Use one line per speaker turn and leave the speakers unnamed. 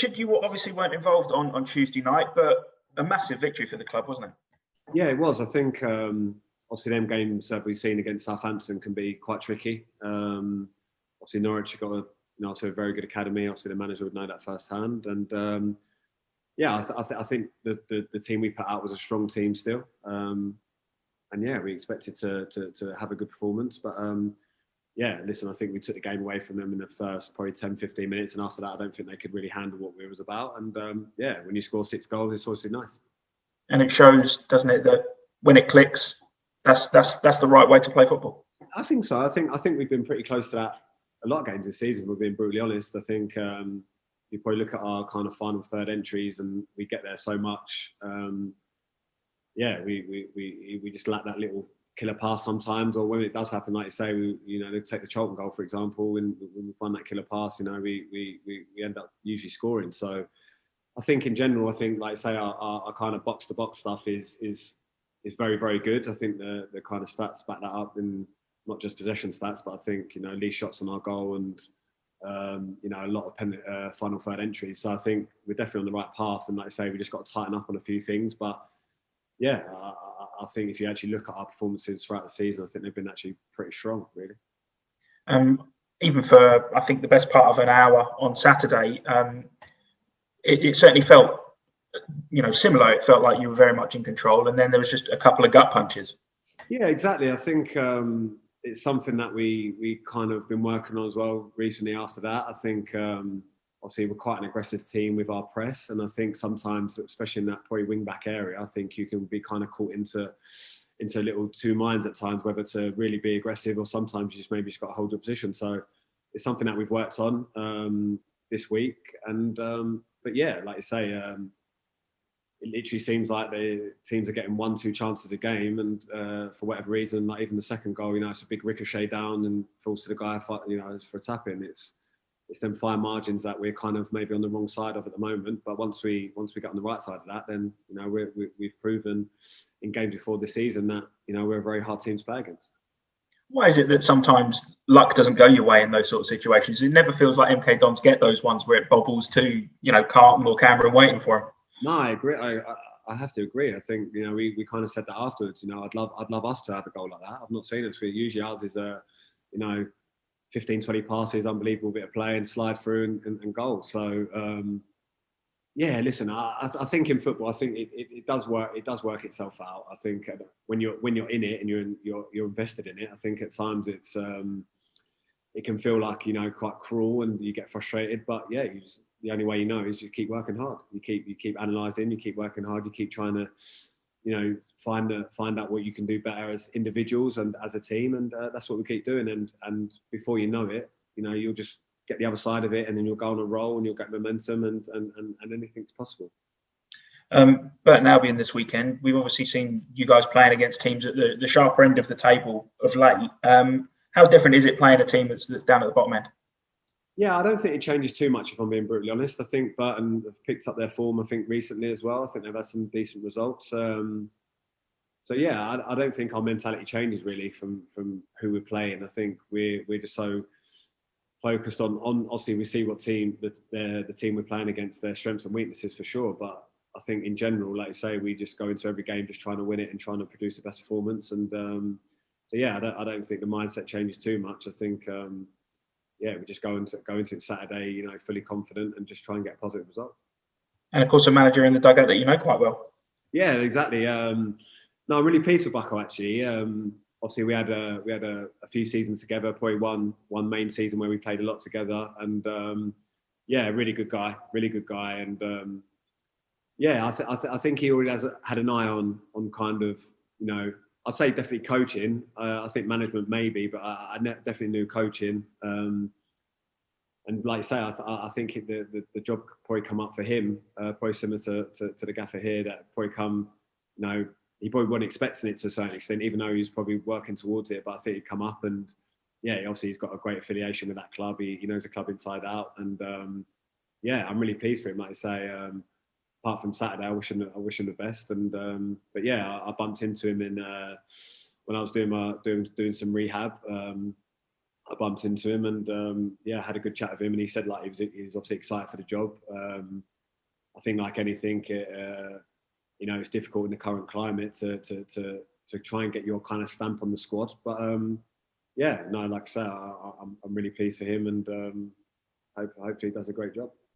Richard, you obviously weren't involved on Tuesday night, but a massive victory for the club, wasn't it?
Yeah, it was. I think obviously them games that we've seen against Southampton can be quite tricky. Obviously Norwich have got a very good academy. Obviously the manager would know that firsthand. And I think the team we put out was a strong team still. And yeah, we expected to have a good performance. But listen, I think we took the game away from them in the first probably 10, 15 minutes. And after that, I don't think they could really handle what we was about. And when you score 6 goals, it's obviously nice.
And it shows, doesn't it, that when it clicks, that's the right way to play football.
I think so. I think we've been pretty close to that a lot of games this season. We're being brutally honest. I think you probably look at our kind of final third entries, and we get there so much. We just lack that little killer pass sometimes, or when it does happen, like you say, they take the Charlton goal for example. When we find that killer pass, we end up usually scoring. So I think in general, like I say, our kind of box to box stuff is very, very good. I think the kind of stats back that up, in not just possession stats, but I think least shots on our goal and a lot of final third entries. So I think we're definitely on the right path. And like I say, we just got to tighten up on a few things. But yeah, I think if you actually look at our performances throughout the season, I think they've been actually pretty strong, really.
Even for, I think, the best part of an hour on Saturday, it certainly felt, similar. It felt like you were very much in control, and then there was just a couple of gut punches.
Yeah, exactly. I think it's something that we kind of been working on as well recently after that. I think obviously we're quite an aggressive team with our press, and I think sometimes, especially in that probably wing back area, I think you can be kind of caught into a little two minds at times, whether to really be aggressive or sometimes you just got to hold your position. So it's something that we've worked on this week. And but yeah, like you say, it literally seems like the teams are getting 1-2 chances a game, and for whatever reason, like even the second goal, it's a big ricochet down and falls to the guy, for a tap in. It's them fine margins that we're kind of maybe on the wrong side of at the moment. But once we get on the right side of that, then we've proven in games before this season that we're a very hard team to play against.
Why is it that sometimes luck doesn't go your way in those sort of situations? It never feels like MK Dons get those ones where it bobbles to Carlton or Cameron waiting for him.
No, I agree. I have to agree. I think we kind of said that afterwards. I'd love us to have a goal like that. I've not seen it. Usually ours is 15, 20 passes, unbelievable bit of play, and slide through and goal. So listen, I think in football, I think it does work. It does work itself out. I think when you're in it and you're invested in it, I think at times it's it can feel like quite cruel and you get frustrated. But yeah, the only way is you keep working hard. You keep analysing. You keep working hard. You keep trying to find out what you can do better as individuals and as a team, and that's what we keep doing. And before you know it, you'll just get the other side of it, and then you'll go on a roll and you'll get momentum, and anything's possible.
Burton Albion this weekend, we've obviously seen you guys playing against teams at the sharper end of the table of late. How different is it playing a team that's down at the bottom end?
Yeah, I don't think it changes too much, if I'm being brutally honest. I think Burton have picked up their form, I think, recently as well. I think they've had some decent results. So yeah, I don't think our mentality changes really from who we're playing. I think we're just so focused on obviously we see what team the team we're playing against, their strengths and weaknesses for sure. But I think in general, like I say, we just go into every game just trying to win it and trying to produce the best performance. And so yeah, I don't think the mindset changes too much. I think we just go into it Saturday, fully confident and just try and get a positive result.
And of course, a manager in the dugout that you know quite well.
Yeah, exactly. No, I'm really pleased with Bucko actually. Obviously, we had a few seasons together. Probably one main season where we played a lot together, and really good guy, and I think he already had an eye on kind of I'd say definitely coaching. I think management maybe, but I definitely knew coaching. And like I say, I think the job probably come up for him, probably similar to the gaffer here. That probably come, he probably wasn't expecting it to a certain extent, even though he was probably working towards it. But I think he'd come up, and obviously he's got a great affiliation with that club. He knows the club inside out, and I'm really pleased for him. Like I say, apart from Saturday, I wish him the best. And but yeah, I bumped into him in when I was doing some rehab. I bumped into him and yeah, had a good chat with him, and he said like he was obviously excited for the job. I think like anything, you know, it's difficult in the current climate to try and get your kind of stamp on the squad. But yeah, no, like I say, I'm really pleased for him, and hopefully he does a great job.